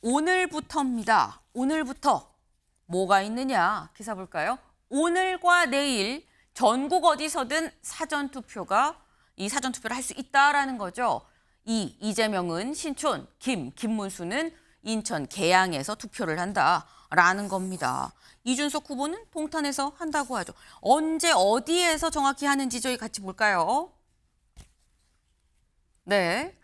오늘부터입니다. 오늘부터 뭐가 있느냐 기사 볼까요? 오늘과 내일 전국 어디서든 사전투표를 할 수 있다라는 거죠. 이재명은 신촌, 김문수는 인천 계양에서 투표를 한다라는 겁니다. 이준석 후보는 동탄에서 한다고 하죠. 언제 어디에서 정확히 하는지 저희 같이 볼까요? 네.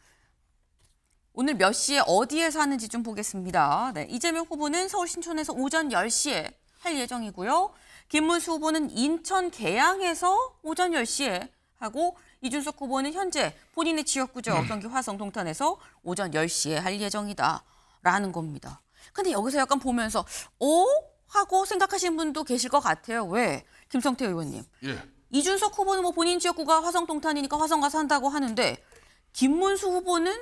오늘 몇 시에 어디에서 하는지 좀 보겠습니다. 네, 이재명 후보는 서울 신촌에서 오전 10시에 할 예정이고요. 김문수 후보는 인천 계양에서 오전 10시에 하고 이준석 후보는 현재 본인의 지역구죠. 경기 화성 동탄에서 오전 10시에 할 예정이다라는 겁니다. 근데 여기서 약간 보면서 하고 생각하시는 분도 계실 것 같아요. 왜? 김성태 의원님. 예. 이준석 후보는 뭐 본인 지역구가 화성 동탄이니까 화성 가서 한다고 하는데 김문수 후보는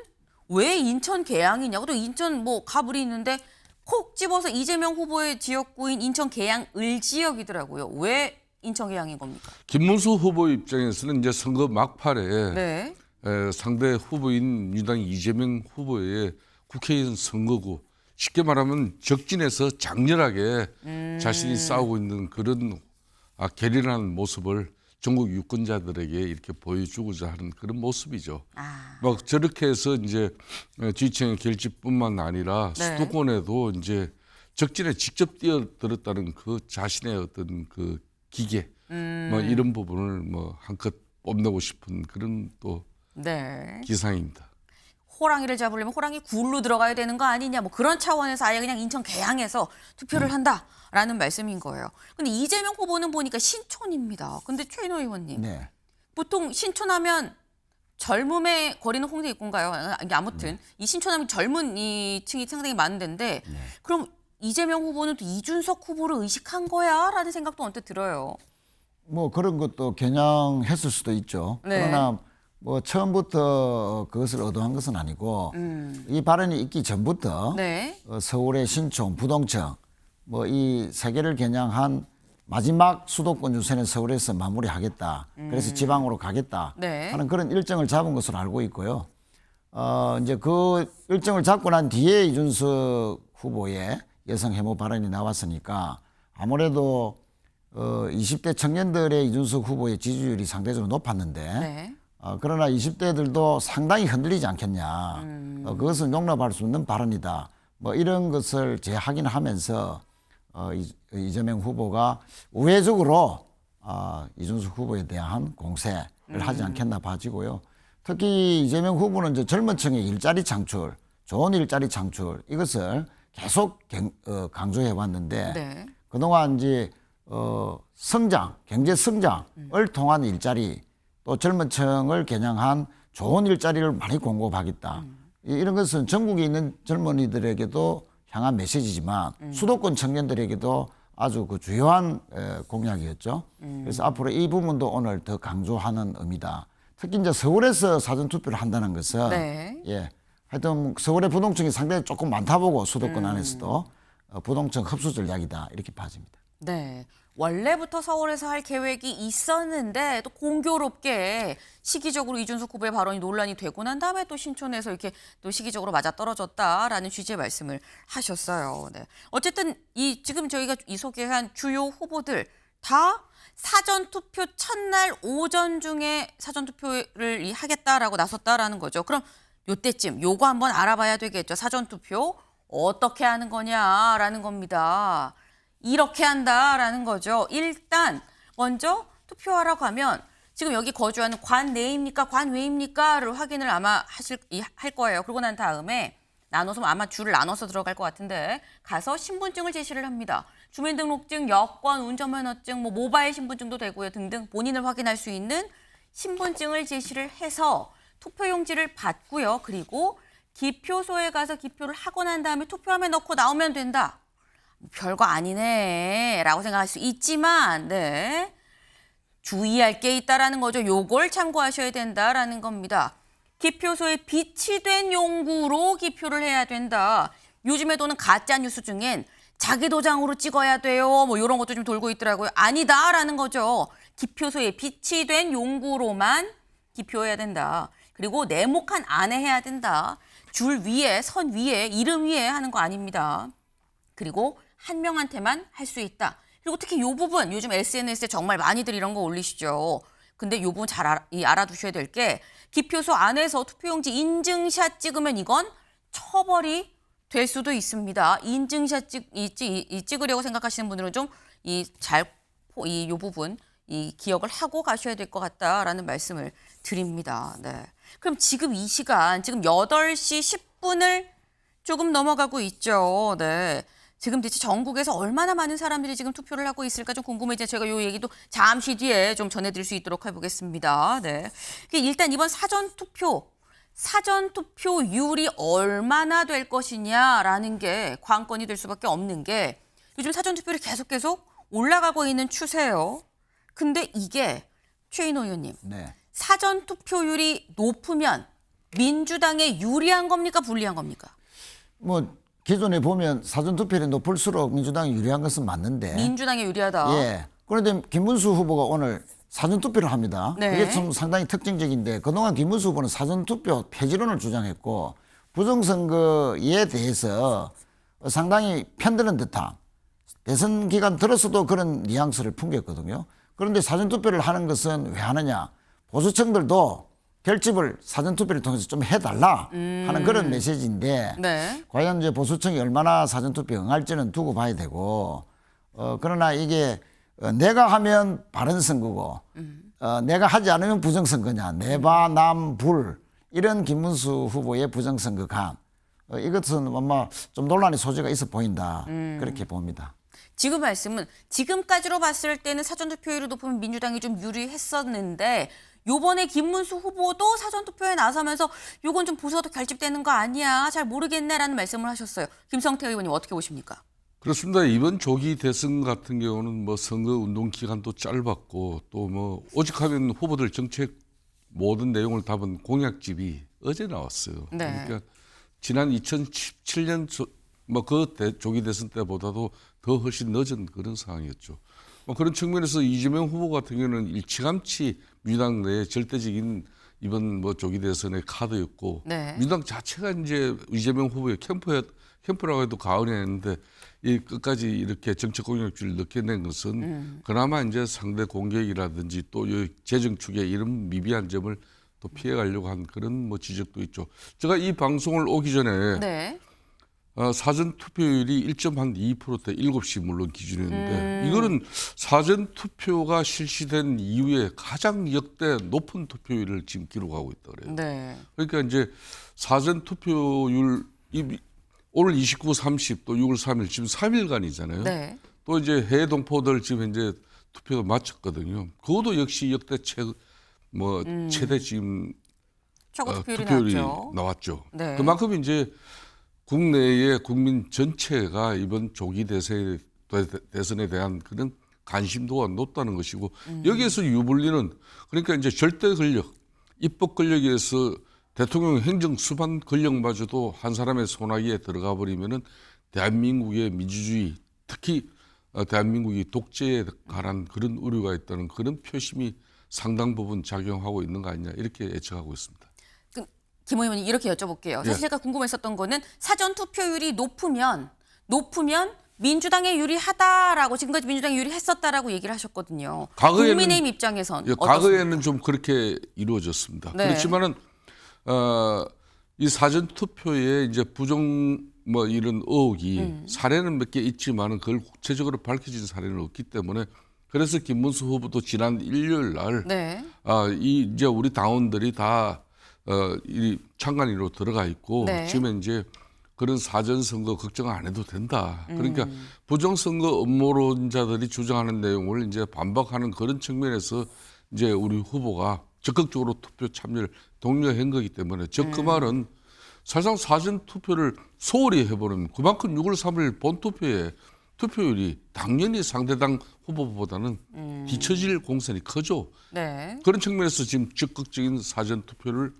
왜 인천 계양이냐고, 또 인천 뭐 가불이 있는데 콕 집어서 이재명 후보의 지역구인 인천 계양 을지역이더라고요. 왜 인천 계양인 겁니까? 김문수 후보 입장에서는 이제 선거 막판에 네. 상대 후보인 민주당 이재명 후보의 국회의원 선거구, 쉽게 말하면 적진에서 장렬하게 자신이 싸우고 있는 그런 게릴라는 모습을 전국 유권자들에게 이렇게 보여주고자 하는 그런 모습이죠. 막 저렇게 해서 이제 지지층의 결집뿐만 아니라 네. 수도권에도 이제 적진에 직접 뛰어들었다는 그 자신의 어떤 그 기계, 뭐 이런 부분을 뭐 한껏 뽐내고 싶은 그런 또 네. 기상입니다. 호랑이를 잡으려면 호랑이 굴로 들어가야 되는 거 아니냐, 뭐 그런 차원에서 아예 그냥 인천 계양에서 투표를 한다라는 말씀인 거예요. 근데 이재명 후보는 보니까 신촌입니다. 근데 최인호 의원님, 네. 보통 신촌하면 젊음의 거리는 홍대 입구인가요? 아무튼 이 신촌하면 젊은 이 층이 상당히 많은 데인데 그럼 이재명 후보는 또 이준석 후보를 의식한 거야라는 생각도 언뜻 들어요. 뭐 그런 것도 겨냥했을 수도 있죠. 네. 그러나 뭐 처음부터 그것을 의도한 것은 아니고 이 발언이 있기 전부터 네. 서울의 신촌, 부동층 뭐 이 세 개를 겨냥한 마지막 수도권 유세는 서울에서 마무리하겠다. 그래서 지방으로 가겠다 네. 하는 그런 일정을 잡은 것으로 알고 있고요. 이제 그 일정을 잡고 난 뒤에 이준석 후보의 여성 혐오 발언이 나왔으니까 아무래도 20대 청년들의 이준석 후보의 지지율이 상대적으로 높았는데 네. 그러나 20대들도 상당히 흔들리지 않겠냐. 그것은 용납할 수 없는 발언이다. 뭐 이런 것을 재확인하면서 이재명 후보가 우회적으로 이준석 후보에 대한 공세를 하지 않겠나 봐지고요. 특히 이재명 후보는 이제 젊은 층의 일자리 창출, 좋은 일자리 창출 이것을 계속 강조해 왔는데 네. 그동안 이제 성장, 경제 성장을 통한 일자리 또 젊은 층을 겨냥한 좋은 일자리를 많이 공급하겠다. 이런 것은 전국에 있는 젊은이들에게도 향한 메시지지만 수도권 청년들에게도 아주 그 주요한 공약이었죠. 그래서 앞으로 이 부분도 오늘 더 강조하는 의미다. 특히 이제 서울에서 사전투표를 한다는 것은 네. 예, 하여튼 서울의 부동층이 상당히 조금 많다 보고 수도권 안에서도 부동층 흡수 전략이다 이렇게 봐집니다. 네. 원래부터 서울에서 할 계획이 있었는데 또 공교롭게 시기적으로 이준석 후보의 발언이 논란이 되고 난 다음에 또 신촌에서 이렇게 또 시기적으로 맞아떨어졌다라는 취지의 말씀을 하셨어요. 네. 어쨌든 지금 저희가 이 소개한 주요 후보들 다 사전투표 첫날 오전 중에 사전투표를 하겠다라고 나섰다라는 거죠. 그럼 요때쯤 요거 한번 알아봐야 되겠죠. 사전투표 어떻게 하는 거냐라는 겁니다. 이렇게 한다라는 거죠. 일단 먼저 투표하러 가면 지금 여기 거주하는 관 내입니까? 관 외입니까?를 확인을 아마 할 거예요. 그러고 난 다음에 나눠서 아마 줄을 나눠서 들어갈 것 같은데 가서 신분증을 제시를 합니다. 주민등록증, 여권, 운전면허증, 뭐 모바일 신분증도 되고요. 등등 본인을 확인할 수 있는 신분증을 제시를 해서 투표용지를 받고요. 그리고 기표소에 가서 기표를 하고 난 다음에 투표함에 넣고 나오면 된다. 별거 아니네 라고 생각할 수 있지만 네, 주의할 게 있다라는 거죠. 요걸 참고하셔야 된다라는 겁니다. 기표소에 비치된 용구로 기표를 해야 된다. 요즘에도는 가짜 뉴스 중엔 자기 도장으로 찍어야 돼요. 뭐 이런 것도 좀 돌고 있더라고요. 아니다라는 거죠. 기표소에 비치된 용구로만 기표해야 된다. 그리고 네모칸 안에 해야 된다. 줄 위에, 선 위에, 이름 위에 하는 거 아닙니다. 그리고 한 명한테만 할 수 있다. 그리고 특히 이 부분 요즘 SNS에 정말 많이들 이런 거 올리시죠. 근데 이 부분 잘 알아두셔야 될 게 기표소 안에서 투표용지 인증샷 찍으면 이건 처벌이 될 수도 있습니다. 인증샷 찍으려고 생각하시는 분들은 좀 이 부분 기억을 하고 가셔야 될 것 같다라는 말씀을 드립니다. 네. 그럼 지금 이 시간 지금 8시 10분을 조금 넘어가고 있죠. 네. 지금 대체 전국에서 얼마나 많은 사람들이 지금 투표를 하고 있을까 좀 궁금해서 제가 이 얘기도 잠시 뒤에 좀 전해드릴 수 있도록 해보겠습니다. 네. 일단 이번 사전 투표율이 얼마나 될 것이냐라는 게 관건이 될 수밖에 없는 게 요즘 사전 투표율이 계속 올라가고 있는 추세예요. 근데 이게 최인호 의원님, 네. 사전 투표율이 높으면 민주당에 유리한 겁니까 불리한 겁니까? 뭐 기존에 보면 사전 투표율이 높을수록 민주당이 유리한 것은 맞는데. 민주당에 유리하다. 예. 그런데 김문수 후보가 오늘 사전 투표를 합니다. 네. 그게 좀 상당히 특징적인데 그동안 김문수 후보는 사전 투표 폐지론을 주장했고 부정선거에 대해서 상당히 편드는 듯한 대선 기간 들어서도 그런 뉘앙스를 풍겼거든요. 그런데 사전 투표를 하는 것은 왜 하느냐? 보수층들도 결집을 사전 투표를 통해서 좀 해달라 하는 그런 메시지인데 네. 과연 이제 보수층이 얼마나 사전 투표에 응할지는 두고 봐야 되고 그러나 이게 내가 하면 바른 선거고 내가 하지 않으면 부정선거냐 내바남불 이런 김문수 후보의 부정선거감 이것은 아마 좀 논란의 소지가 있어 보인다 그렇게 봅니다. 지금 말씀은 지금까지로 봤을 때는 사전투표율이 높으면 민주당이 좀 유리했었는데 요번에 김문수 후보도 사전투표에 나서면서 요건 좀 보수가 더 결집되는 거 아니야 잘 모르겠네라는 말씀을 하셨어요. 김성태 의원님 어떻게 보십니까? 그렇습니다. 이번 조기 대선 같은 경우는 뭐 선거 운동 기간도 짧았고 또 뭐 오직하면 후보들 정책 모든 내용을 담은 공약집이 어제 나왔어요. 네. 그러니까 지난 2017년 조기 대선 때보다도 더 훨씬 늦은 그런 상황이었죠. 그런 측면에서 이재명 후보 같은 경우는 일찌감치 민주당 내에 절대적인 이번 조기 대선의 카드였고 네. 민주당 자체가 이제 이재명 후보의 캠프라고 해도 과언이 아닌데 이 끝까지 이렇게 정책 공약주를 넣게 낸 것은 그나마 이제 상대 공격이라든지 또 재정 축에 이런 미비한 점을 또 피해가려고 한 그런 지적도 있죠. 제가 이 방송을 오기 전에 네. 사전 투표율이 1.2%대 7시 물론 기준이었는데 이거는 사전 투표가 실시된 이후에 가장 역대 높은 투표율을 지금 기록하고 있다 그래요. 네. 그러니까 이제 사전 투표율 오늘 29, 30, 또 6월 3일 지금 3일간이잖아요. 네. 또 이제 해외 동포들 지금 현재 투표가 마쳤거든요. 그것도 역시 역대 최대 지금 최고 투표율이 투표율이 나왔죠. 나왔죠. 네. 그만큼 이제 국내의 국민 전체가 이번 조기 대선에 대한 그런 관심도가 높다는 것이고 여기에서 유불리는 그러니까 이제 절대 권력, 입법 권력에서 대통령 행정 수반 권력마저도 한 사람의 손아귀에 들어가 버리면은 대한민국의 민주주의 특히 대한민국이 독재에 관한 그런 우려가 있다는 그런 표심이 상당 부분 작용하고 있는 거 아니냐 이렇게 예측하고 있습니다. 김 의원님 이렇게 여쭤볼게요. 사실 예. 제가 궁금했었던 거는 사전 투표율이 높으면 민주당에 유리하다라고 지금까지 민주당이 유리했었다라고 얘기를 하셨거든요. 국민의힘 입장에선 어떻습니까? 과거에는 좀 그렇게 이루어졌습니다. 네. 그렇지만은 이 사전 투표에 이제 부정 이런 의혹이 사례는 몇 개 있지만은 그걸 구체적으로 밝혀진 사례는 없기 때문에 그래서 김문수 후보도 지난 일요일 날 네. 이제 우리 당원들이 다 이 창간이로 들어가 있고 네. 지금 이제 그런 사전 선거 걱정 안 해도 된다. 그러니까 부정 선거 음모론자들이 주장하는 내용을 이제 반박하는 그런 측면에서 이제 우리 후보가 적극적으로 투표 참여를 독려한 거기 때문에 즉 그 말은 사실상 사전 투표를 소홀히 해버리면 그만큼 6월 3일 본투표에 투표율이 당연히 상대당 후보보다는 뒤처질 공산이 크죠. 네. 그런 측면에서 지금 적극적인 사전 투표를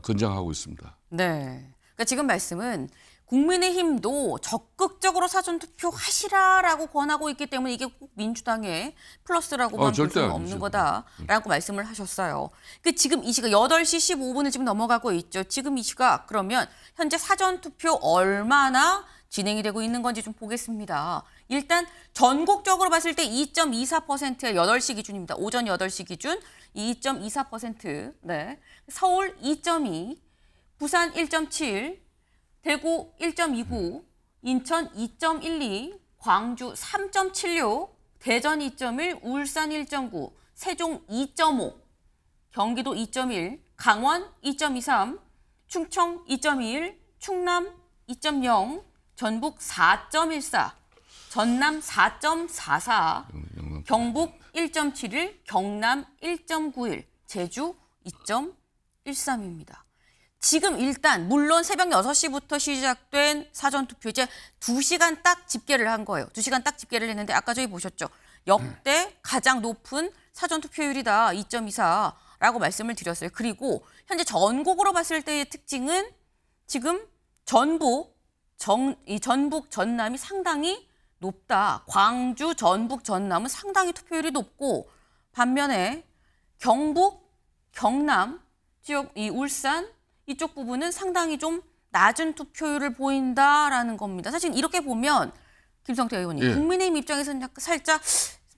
권장하고 있습니다. 네. 그러니까 지금 말씀은 국민의힘도 적극적으로 사전투표 하시라라고 권하고 있기 때문에 이게 꼭 민주당의 플러스라고만 볼 절대 수는 아니죠. 없는 거다라고 말씀을 하셨어요. 그 지금 이 시각 8시 15분을 지금 넘어가고 있죠. 지금 이 시각 그러면 현재 사전투표 얼마나 진행이 되고 있는 건지 좀 보겠습니다. 일단 전국적으로 봤을 때 2.24%의 8시 기준입니다. 오전 8시 기준 2.24%. 네. 서울 2.2, 부산 1.7, 대구 1.29, 인천 2.12, 광주 3.76, 대전 2.1, 울산 1.9, 세종 2.5, 경기도 2.1, 강원 2.23, 충청 2.21, 충남 2.0, 전북 4.14, 전남 4.44, 경북 1.71, 경남 1.91, 제주 2.13입니다. 지금 일단 물론 새벽 6시부터 시작된 사전투표 이제 2시간 딱 집계를 한 거예요. 2시간 딱 집계를 했는데 아까 저희 보셨죠. 역대 가장 높은 사전투표율이다. 2.24라고 말씀을 드렸어요. 그리고 현재 전국으로 봤을 때의 특징은 지금 전북, 전남이 상당히 높다. 광주, 전북, 전남은 상당히 투표율이 높고 반면에 경북, 경남 지역, 이 울산 이쪽 부분은 상당히 좀 낮은 투표율을 보인다라는 겁니다. 사실 이렇게 보면 김성태 의원님, 예. 국민의힘 입장에서는 약간 살짝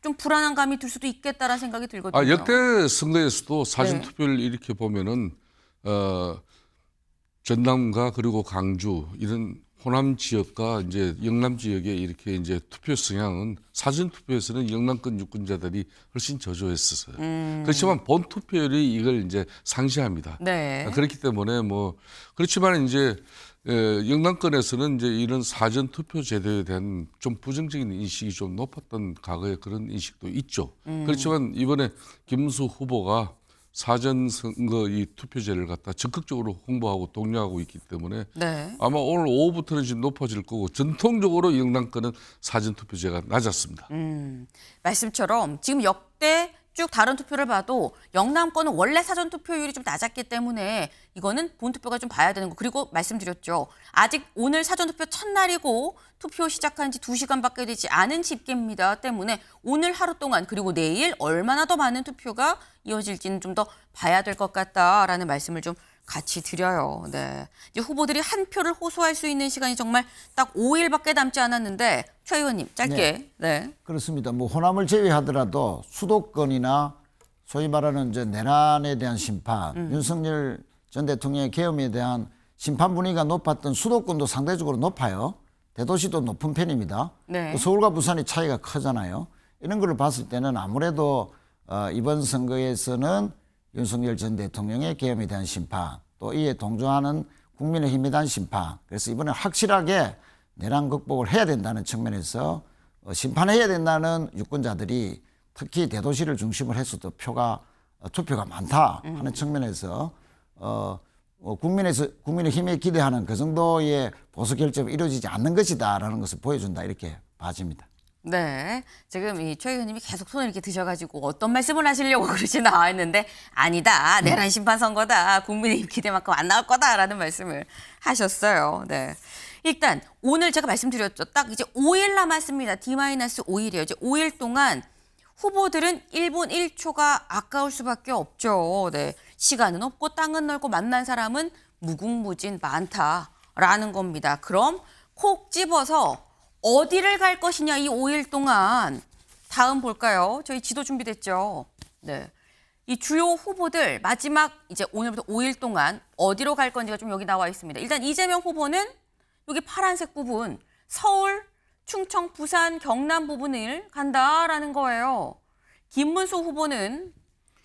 좀 불안한 감이 들 수도 있겠다라는 생각이 들거든요. 역대 선거에서도 사전 투표를 이렇게 보면은 전남과 그리고 강주 이런 호남 지역과 이제 영남 지역에 이렇게 이제 투표 성향은 사전 투표에서는 영남권 유권자들이 훨씬 저조했었어요. 그렇지만 본 투표율이 이걸 이제 상쇄합니다. 네. 그렇기 때문에 뭐 그렇지만 이제 영남권에서는 이제 이런 사전 투표 제도에 대한 좀 부정적인 인식이 좀 높았던 과거의 그런 인식도 있죠. 그렇지만 이번에 김문수 후보가 사전 선거 이 투표제를 갖다 적극적으로 홍보하고 독려하고 있기 때문에 네. 아마 오늘 오후부터는 지금 높아질 거고 전통적으로 영남권은 사전 투표제가 낮았습니다. 말씀처럼 지금 역대 쭉 다른 투표를 봐도 영남권은 원래 사전 투표율이 좀 낮았기 때문에 이거는 본 투표가 좀 봐야 되는 거. 그리고 말씀드렸죠. 아직 오늘 사전 투표 첫날이고 투표 시작한 지 2시간밖에 되지 않은 집계입니다. 때문에 오늘 하루 동안 그리고 내일 얼마나 더 많은 투표가 이어질지는 좀 더 봐야 될 것 같다라는 말씀을 좀 같이 드려요. 네. 이제 후보들이 한 표를 호소할 수 있는 시간이 정말 딱 5일밖에 남지 않았는데 최 의원님 짧게. 네. 그렇습니다. 뭐 호남을 제외하더라도 수도권이나 소위 말하는 이제 내란에 대한 심판, 윤석열 전 대통령의 계엄에 대한 심판 분위기가 높았던 수도권도 상대적으로 높아요. 대도시도 높은 편입니다. 네. 또 서울과 부산의 차이가 크잖아요. 이런 걸 봤을 때는 아무래도 이번 선거에서는 윤석열 전 대통령의 계엄에 대한 심판, 또 이에 동조하는 국민의힘에 대한 심판. 그래서 이번에 확실하게 내란 극복을 해야 된다는 측면에서 심판해야 된다는 유권자들이 특히 대도시를 중심으로 해서도 투표가 많다 하는 측면에서 국민의힘에 기대하는 그 정도의 보수 결집이 이루어지지 않는 것이다라는 것을 보여준다 이렇게 봐집니다. 네. 지금 이 최 의원님이 계속 손을 이렇게 드셔가지고 어떤 말씀을 하시려고 그러시 나왔는데 아니다. 내란 심판 선거다. 국민의힘 기대만큼 안 나올 거다라는 말씀을 하셨어요. 네. 일단 오늘 제가 말씀드렸죠. 딱 이제 5일 남았습니다. D-5일이에요. 이제 5일 동안 후보들은 1분 1초가 아까울 수밖에 없죠. 네. 시간은 없고 땅은 넓고 만난 사람은 무궁무진 많다라는 겁니다. 그럼 콕 집어서 어디를 갈 것이냐 이 5일 동안. 다음 볼까요? 저희 지도 준비됐죠. 네. 이 주요 후보들 마지막 이제 오늘부터 5일 동안 어디로 갈 건지가 좀 여기 나와 있습니다. 일단 이재명 후보는 여기 파란색 부분 서울, 충청, 부산, 경남 부분을 간다라는 거예요. 김문수 후보는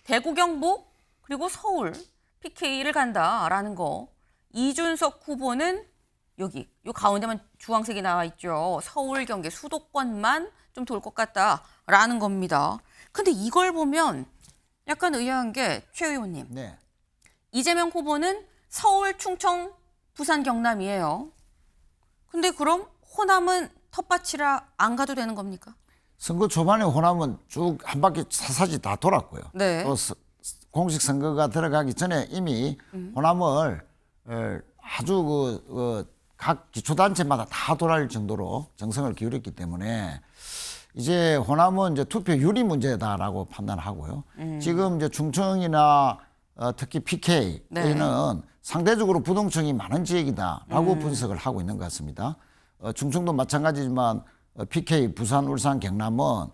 대구, 경북 그리고 서울, PK를 간다라는 거. 이준석 후보는 여기 요 가운데만 주황색이 나와 있죠. 서울, 경기, 수도권만 좀 돌 것 같다라는 겁니다. 근데 이걸 보면 약간 의아한 게 최 의원님. 네. 이재명 후보는 서울, 충청, 부산, 경남이에요. 근데 그럼 호남은 텃밭이라 안 가도 되는 겁니까? 선거 초반에 호남은 쭉 한 바퀴 사사지 다 돌았고요. 네. 또 공식 선거가 들어가기 전에 이미 호남을 아주 각 기초단체마다 다 돌아갈 정도로 정성을 기울였기 때문에 이제 호남은 이제 투표율이 문제다라고 판단하고요. 지금 이제 충청이나 특히 PK는 네. 상대적으로 부동층이 많은 지역이다라고 분석을 하고 있는 것 같습니다. 충청도 마찬가지지만 PK, 부산, 울산, 경남은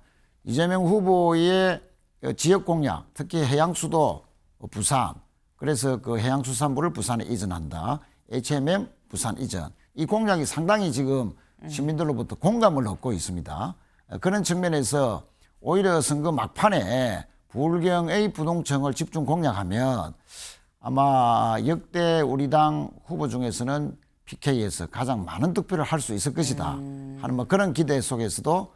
이재명 후보의 지역 공약, 특히 해양수도 부산, 그래서 그 해양수산부를 부산에 이전한다. HMM 부산 이전. 이 공약이 상당히 지금 시민들로부터 공감을 얻고 있습니다. 그런 측면에서 오히려 선거 막판에 부울경의 부동층을 집중 공략하면 아마 역대 우리 당 후보 중에서는 PK에서 가장 많은 득표를 할 수 있을 것이다 하는 뭐 그런 기대 속에서도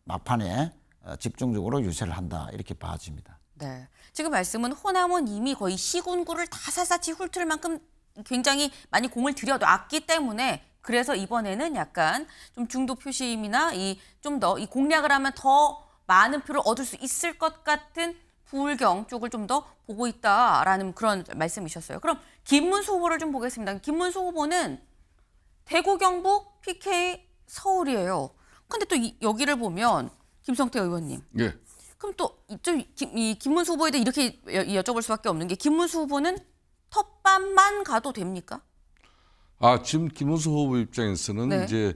막판에 집중적으로 유세를 한다 이렇게 봐집니다. 네. 지금 말씀은 호남은 이미 거의 시군구를 다 샅샅이 훑을 만큼 굉장히 많이 공을 들여놨기 때문에 그래서 이번에는 약간 좀 중도 표심이나 이 좀 더 이 공략을 하면 더 많은 표를 얻을 수 있을 것 같은 부울경 쪽을 좀 더 보고 있다라는 그런 말씀이셨어요. 그럼 김문수 후보를 좀 보겠습니다. 김문수 후보는 대구, 경북, PK, 서울이에요. 근데 또 여기를 보면 김성태 의원님. 예. 그럼 또 이 김문수 후보에 대해 이렇게 여쭤볼 수밖에 없는 게 김문수 후보는 텃밭만 가도 됩니까? 지금 김문수 후보 입장에서는 네. 이제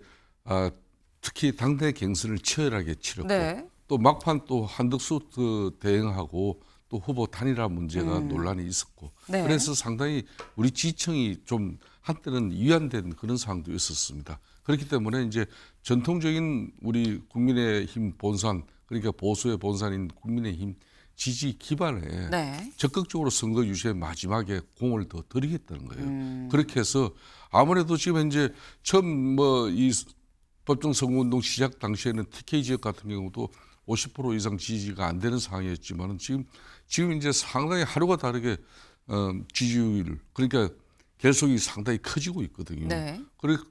특히 당내 경선을 치열하게 치렀고 네. 또 막판 또 한덕수 대행하고 또 후보 단일화 문제가 논란이 있었고 네. 그래서 상당히 우리 지지층이 좀 한때는 위안된 그런 상황도 있었습니다. 그렇기 때문에 이제 전통적인 우리 국민의힘 본산 그러니까 보수의 본산인 국민의힘 지지 기반에 네. 적극적으로 선거 유세의 마지막에 공을 더 들이겠다는 거예요. 그렇게 해서 아무래도 지금 현재 처음 이 법정 선거운동 시작 당시에는 TK 지역 같은 경우도 50% 이상 지지가 안 되는 상황이었지만은 지금 이제 상당히 하루가 다르게 지지율 그러니까 결속이 상당히 커지고 있거든요. 네.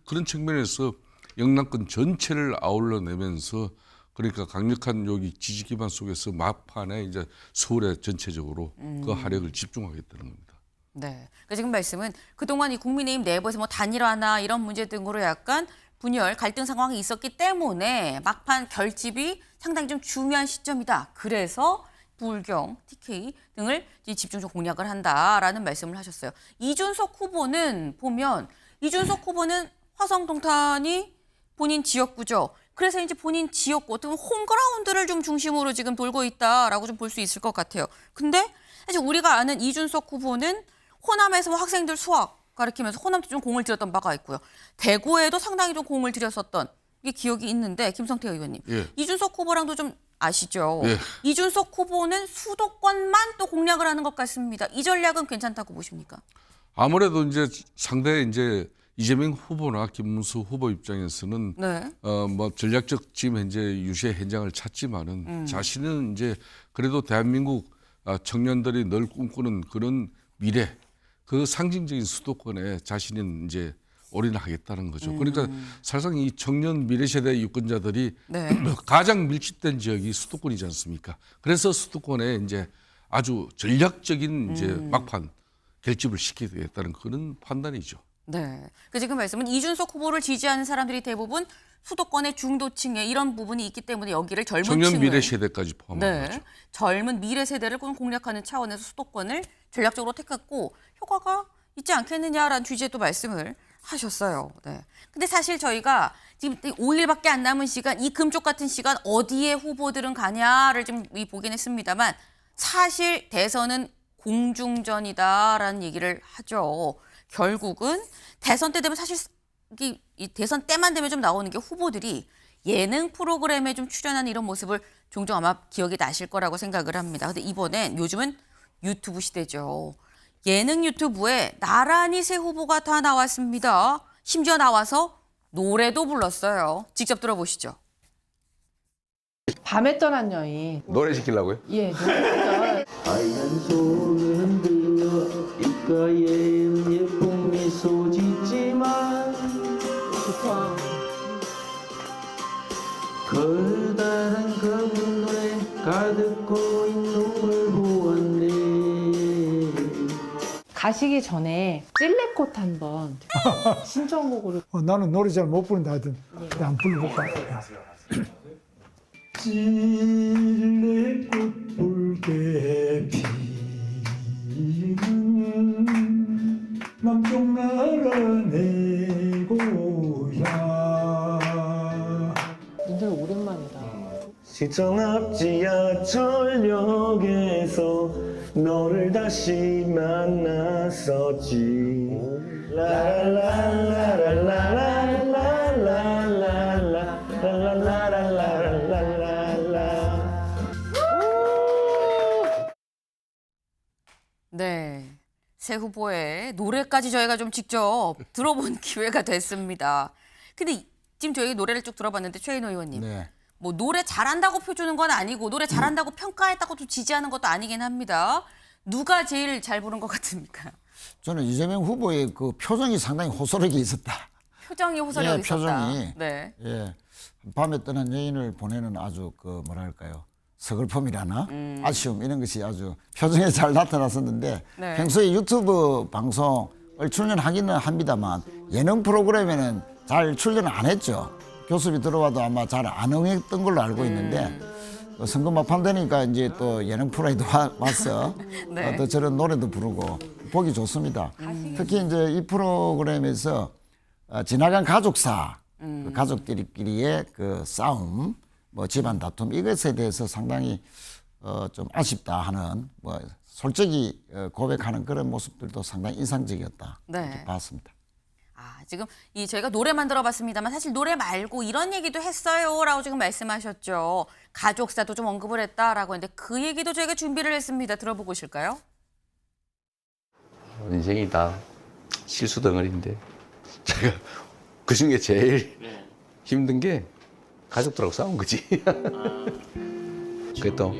그런 측면에서 영남권 전체를 아울러내면서 그러니까 강력한 여기 지지 기반 속에서 막판에 이제 서울에 전체적으로 그 화력을 집중하겠다는 겁니다. 네. 그러니까 지금 말씀은 그동안 이 국민의힘 내부에서 뭐 단일화나 이런 문제 등으로 약간 분열, 갈등 상황이 있었기 때문에 막판 결집이 상당히 좀 중요한 시점이다. 그래서 부울경, TK 등을 집중적으로 공략을 한다라는 말씀을 하셨어요. 이준석 후보는 보면 이준석 후보는 화성동탄이 본인 지역구죠. 그래서 이제 본인 지역구 어떻게 보면 홈그라운드를 좀 중심으로 지금 돌고 있다라고 좀 볼 수 있을 것 같아요. 근데 사실 우리가 아는 이준석 후보는 호남에서 뭐 학생들 수학 가르치면서 호남도 좀 공을 들였던 바가 있고요. 대구에도 상당히 좀 공을 들였었던 게 기억이 있는데 김성태 의원님. 예. 이준석 후보랑도 좀 아시죠? 예. 이준석 후보는 수도권만 또 공략을 하는 것 같습니다. 이 전략은 괜찮다고 보십니까? 아무래도 이제 상대 이제 이재명 후보나 김문수 후보 입장에서는 네. 전략적 지금 현재 유세 현장을 찾지만은 자신은 이제 그래도 대한민국 청년들이 늘 꿈꾸는 그런 미래 그 상징적인 수도권에 자신은 이제 올인하겠다는 거죠. 그러니까 사실상 이 청년 미래 세대 유권자들이 네. 가장 밀집된 지역이 수도권이지 않습니까? 그래서 수도권에 이제 아주 전략적인 이제 막판 결집을 시키겠다는 그런 판단이죠. 네. 그 지금 말씀은 이준석 후보를 지지하는 사람들이 대부분 수도권의 중도층에 이런 부분이 있기 때문에 여기를 젊은 청년 층을 미래 세대까지 포함한 네. 거죠. 젊은 미래 세대를 공략하는 차원에서 수도권을 전략적으로 택했고 효과가 있지 않겠느냐라는 취지의 말씀을 하셨어요. 네. 근데 사실 저희가 지금 5일밖에 안 남은 시간, 이 금쪽 같은 시간 어디에 후보들은 가냐를 좀 보긴 했습니다만 사실 대선은 공중전이다라는 얘기를 하죠. 결국은 대선 때 되면 사실 이 대선 때만 되면 좀 나오는 게 후보들이 예능 프로그램에 좀 출연하는 이런 모습을 종종 아마 기억이 나실 거라고 생각을 합니다. 근데 이번엔 요즘은 유튜브 시대죠. 예능 유튜브에 나란히 세 후보가 다 나왔습니다. 심지어 나와서 노래도 불렀어요. 직접 들어보시죠. 밤에 떠난 여인. 노래 시키려고요? 예, 노래죠. 하얀 손을 흔들며 입가에 예쁜 미소 짓지만 커다란 검은 눈에 가득 고인 눈을 보았네. 가시기 전에 찔레꽃 한번 신청곡으로. 나는 노래 잘 못 부른다 하여튼 그냥 불러볼까? 찔레꽃 붉게 피는 남쪽 나라 내 고향. 굉장히 오랜만이다. 시청 앞 지하철역에서 너를 다시 만났었지. 네. 새 후보의 노래까지 저희가 좀 직접 들어본 기회가 됐습니다. 근데 지금 저희 노래를 쭉 들어봤는데 최인호 의원님. 네. 뭐 노래 잘한다고 표주는 건 아니고 노래 잘한다고 평가했다고 또 지지하는 것도 아니긴 합니다. 누가 제일 잘 부른 것 같습니까? 저는 이재명 후보의 그 표정이 상당히 호소력이 있었다. 표정이 호소력 예, 있었다. 표정이. 네. 예, 밤에 떠난 여인을 보내는 아주 그 뭐랄까요, 서글픔이라나 아쉬움 이런 것이 아주 표정에 잘 나타났었는데 네. 평소에 유튜브 방송을 출연하기는 합니다만 예능 프로그램에는 잘 출연 안 했죠. 교습이 들어와도 아마 잘 안 응했던 걸로 알고 있는데 선거 막판 되니까 이제 또 예능 프로에도 와서 네. 또 저런 노래도 부르고 보기 좋습니다. 특히 이제 이 프로그램에서 지나간 가족사, 그 가족들끼리의 그 싸움, 뭐 집안 다툼 이것에 대해서 상당히 좀 아쉽다 하는 뭐 솔직히 고백하는 그런 모습들도 상당히 인상적이었다 네. 이렇게 봤습니다. 아, 지금 이 저희가 노래만 들어봤습니다만 사실 노래 말고 이런 얘기도 했어요라고 지금 말씀하셨죠. 가족사도 좀 언급을 했다라고 했는데 그 얘기도 저희가 준비를 했습니다. 들어보고 오실까요? 인생이 다 실수 덩어리인데 제가 그 중에 제일 힘든 게 가족들하고 싸운 거지. 그게 또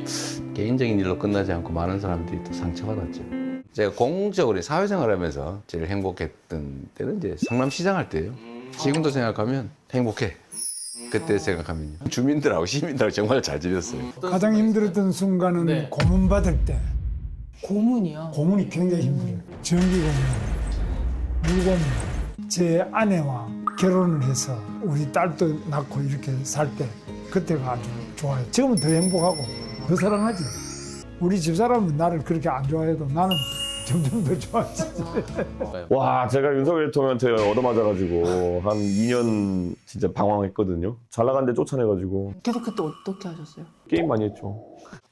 개인적인 일로 끝나지 않고 많은 사람들이 또 상처받았죠. 제가 공적으로 사회생활하면서 제일 행복했던 때는 이제 성남시장 할 때예요. 지금도 생각하면 행복해. 그때 생각하면요. 주민들하고 시민들하고 정말 잘 지냈어요. 가장 힘들었던 순간은 고문 받을 때. 고문이요. 고문이 굉장히 힘들어요. 전기 고문, 물고문. 제 아내와 결혼을 해서 우리 딸도 낳고 이렇게 살 때 그때가 아주 좋아요. 지금은 더 행복하고 더 사랑하지. 우리 집사람은 나를 그렇게 안 좋아해도 나는 점점 더 좋아지지. 와, 제가 윤석열 대통령한테 얻어맞아가지고 한 2년 진짜 방황했거든요. 잘 나간 데 쫓아내가지고 그래서 그때 어떻게 하셨어요? 게임 많이 했죠.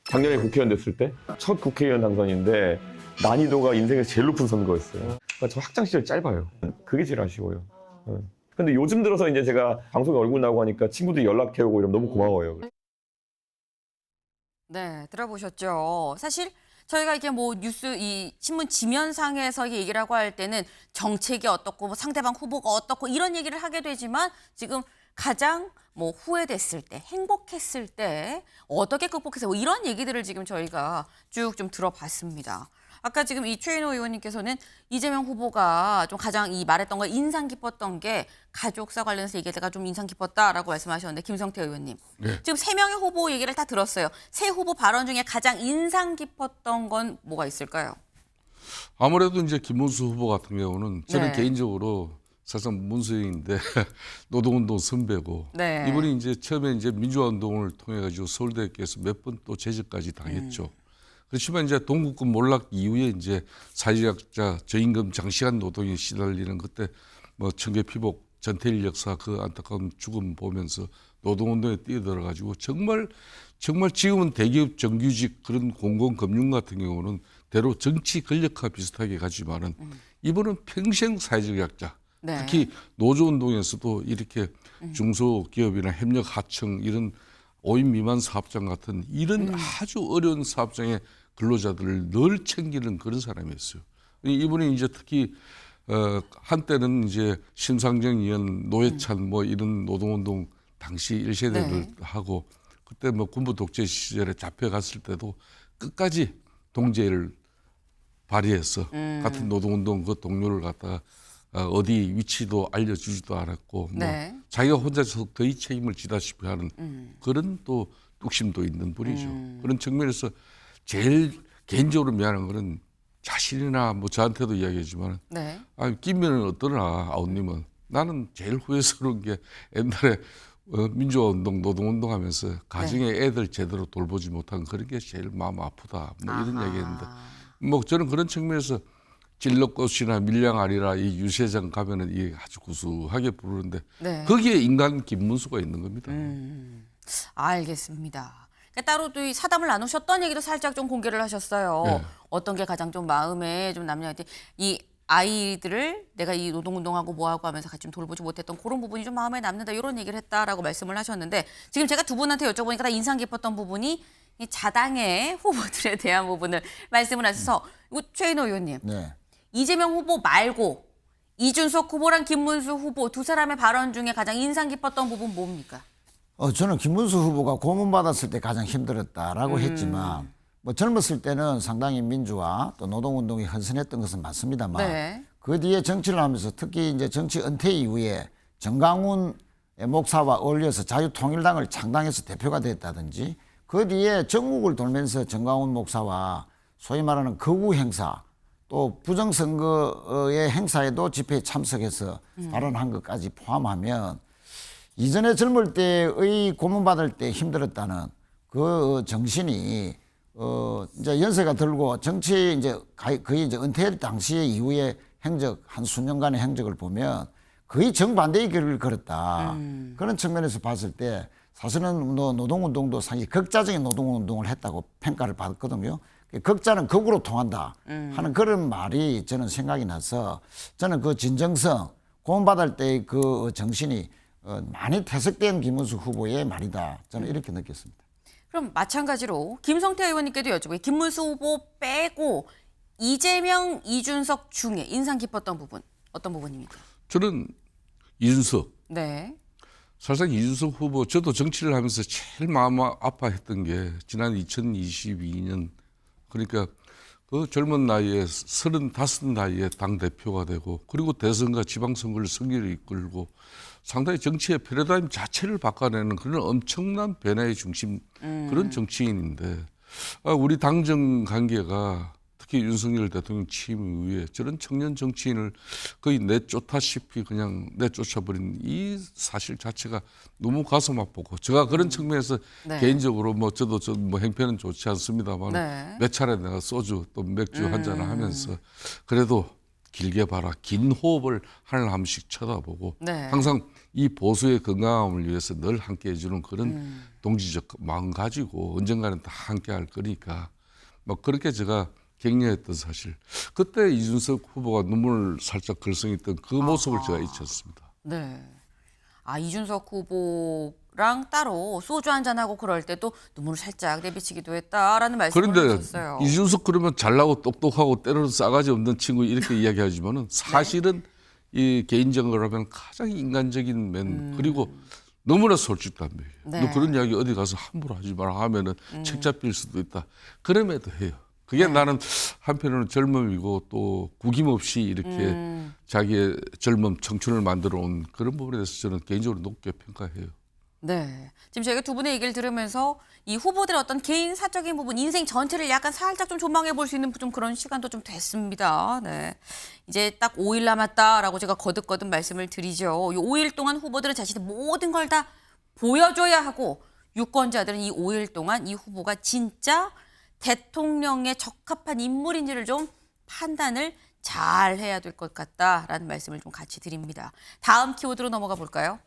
작년에 국회의원 됐을 때 첫 국회의원 당선인데 난이도가 인생에서 제일 높은 선거였어요. 그러니까 저 학창 시절 짧아요. 그게 제일 아쉬워요. 근데 요즘 들어서 이제 제가 방송에 얼굴 나오고 하니까 친구들이 연락해오고 이러면 너무 고마워요. 네, 들어보셨죠. 사실 저희가 이게 뭐 뉴스 이 신문 지면상에서 얘기를 하고 할 때는 정책이 어떻고 뭐 상대방 후보가 어떻고 이런 얘기를 하게 되지만 지금 가장 뭐 후회됐을 때, 행복했을 때 어떻게 극복해서 뭐 이런 얘기들을 지금 저희가 쭉 좀 들어봤습니다. 아까 지금 이 최인호 의원님께서는 이재명 후보가 좀 가장 이 말했던 거 인상 깊었던 게 가족사 관련해서 얘기가 좀 인상 깊었다라고 말씀하셨는데 김성태 의원님. 네. 지금 3명의 후보 얘기를 다 들었어요. 세 후보 발언 중에 가장 인상 깊었던 건 뭐가 있을까요? 아무래도 이제 김문수 후보 같은 경우는 저는 네. 개인적으로 사실상 문수영인데 노동운동 선배고 네. 이분이 이제 처음에 이제 민주화운동을 통해 가지고 서울대학교에서 몇 번 또 제적까지 당했죠. 그렇지만 이제 동국권 몰락 이후에 이제 사회학자 저임금 장시간 노동에 시달리는 그때 뭐 청계 피복 전태일 역사 그 안타까운 죽음 보면서 노동운동에 뛰어들어 가지고 정말 지금은 대기업 정규직 그런 공공금융 같은 경우는 대로 정치 권력화 비슷하게 가지만은 이분은 평생 사회적 약자. 네. 특히 노조운동에서도 이렇게 중소기업이나 협력하청 이런 5인 미만 사업장 같은 이런 아주 어려운 사업장의 근로자들을 늘 챙기는 그런 사람이었어요. 이분이 이제 특히 한때는 이제 심상정 의원, 노회찬 뭐 이런 노동운동 당시 1세대를 네. 하고 그때 뭐 군부 독재 시절에 잡혀갔을 때도 끝까지 동지애를 발휘해서 같은 노동운동 그 동료를 갖다가 어디 위치도 알려주지도 않았고 네. 뭐 자기가 혼자서 거의 책임을 지다시피 하는 그런 또 뚝심도 있는 분이죠. 그런 측면에서 제일 개인적으로 미안한 거는 자신이나 뭐 저한테도 이야기하지만 네. 끼면은 어떠나 아우님은 나는 제일 후회스러운 게 옛날에 민주화 운동, 노동 운동 하면서 가정에 애들 제대로 돌보지 못한 그런 게 제일 마음 아프다. 뭐 이런 아하. 얘기했는데 뭐 저는 그런 측면에서 진럭꽃이나 밀양아리라 이 유세장 가면은 이 아주 구수하게 부르는데 네. 거기에 인간 김문수가 있는 겁니다. 알겠습니다. 그러니까 따로 또 이 사담을 나누셨던 얘기도 살짝 좀 공개를 하셨어요. 네. 어떤 게 가장 좀 마음에 좀 남녀한테 이 아이들을 내가 이 노동운동하고 뭐하고 하면서 같이 좀 돌보지 못했던 그런 부분이 좀 마음에 남는다 이런 얘기를 했다라고 말씀을 하셨는데 지금 제가 두 분한테 여쭤보니까 다 인상 깊었던 부분이 이 자당의 후보들에 대한 부분을 말씀을 하셔서 이거 최인호 의원님 네. 이재명 후보 말고 이준석 후보랑 김문수 후보 두 사람의 발언 중에 가장 인상 깊었던 부분 뭡니까? 저는 김문수 후보가 고문받았을 때 가장 힘들었다라고 했지만 뭐 젊었을 때는 상당히 민주화 또 노동운동이 헌신했던 것은 맞습니다만 네. 그 뒤에 정치를 하면서 특히 이제 정치 은퇴 이후에 정강훈 목사와 어울려서 자유통일당을 창당해서 대표가 됐다든지 그 뒤에 전국을 돌면서 정강훈 목사와 소위 말하는 거구 행사 또 부정선거의 행사에도 집회에 참석해서 발언한 것까지 포함하면 이전에 젊을 때의 고문받을 때 힘들었다는 그 정신이 이제 연세가 들고 정치 이제 거의 이제 은퇴 당시의 이후의 행적 한 수년간의 행적을 보면 거의 정반대의 길을 걸었다. 그런 측면에서 봤을 때 사실은 노동운동도 상당히 극자적인 노동운동을 했다고 평가를 받았거든요. 극자는 극으로 통한다 하는 그런 말이 저는 생각이 나서 저는 그 진정성, 고문받을 때의 그 정신이 많이 퇴색된 김문수 후보의 말이다. 저는 이렇게 느꼈습니다. 그럼 마찬가지로 김성태 의원님께도 여쭤볼게요. 김문수 후보 빼고 이재명, 이준석 중에 인상 깊었던 부분 어떤 부분입니까? 저는 이준석 네. 사실상 이준석 후보 저도 정치를 하면서 제일 마음 아파했던 게 지난 2022년 그러니까 그 젊은 나이에 35 나이에 당대표가 되고 그리고 대선과 지방선거를 승리를 이끌고 상당히 정치의 패러다임 자체를 바꿔내는 그런 엄청난 변화의 중심 그런 정치인인데 우리 당정 관계가 특히 윤석열 대통령 취임 이후에 저런 청년 정치인을 거의 내쫓다시피 그냥 내쫓아버린 이 사실 자체가 너무 가슴 아프고 제가 그런 측면에서 네. 개인적으로 뭐 저도 뭐 행패는 좋지 않습니다만 네. 몇 차례 내가 소주 또 맥주 한 잔을 하면서 그래도 길게 봐라 긴 호흡을 하늘 한 번씩 쳐다보고 네. 항상 이 보수의 건강함을 위해서 늘 함께 해주는 그런 동지적 마음 가지고 언젠가는 다 함께 할 거니까 뭐 그렇게 제가 격려했던 사실 그때 이준석 후보가 눈물을 살짝 글썽했던 그 모습을 제가 잊지 않습니다. 네. 이준석 후보랑 따로 소주 한잔하고 그럴 때도 눈물을 살짝 내비치기도 했다라는 말씀을 그런데 하셨어요. 이준석 그러면 잘나고 똑똑하고 때로는 싸가지 없는 친구 이렇게 이야기하지만은 사실은 이 개인적으로 하면 가장 인간적인 면 그리고 너무나 솔직담배예요. 네. 너 그런 이야기 어디 가서 함부로 하지 마라 하면은 책 잡힐 수도 있다. 그럼에도 해요. 그게 나는 한편으로는 젊음이고 또 구김없이 이렇게 자기의 젊음, 청춘을 만들어 온 그런 부분에 대해서 저는 개인적으로 높게 평가해요. 네. 지금 저희가 두 분의 얘기를 들으면서 이 후보들의 어떤 개인 사적인 부분, 인생 전체를 약간 살짝 좀 조망해 볼 수 있는 좀 그런 시간도 좀 됐습니다. 네. 이제 딱 5일 남았다라고 제가 거듭거듭 말씀을 드리죠. 이 5일 동안 후보들은 자신의 모든 걸 다 보여줘야 하고 유권자들은 이 5일 동안 이 후보가 진짜 대통령에 적합한 인물인지를 좀 판단을 잘 해야 될 것 같다라는 말씀을 좀 같이 드립니다. 다음 키워드로 넘어가 볼까요?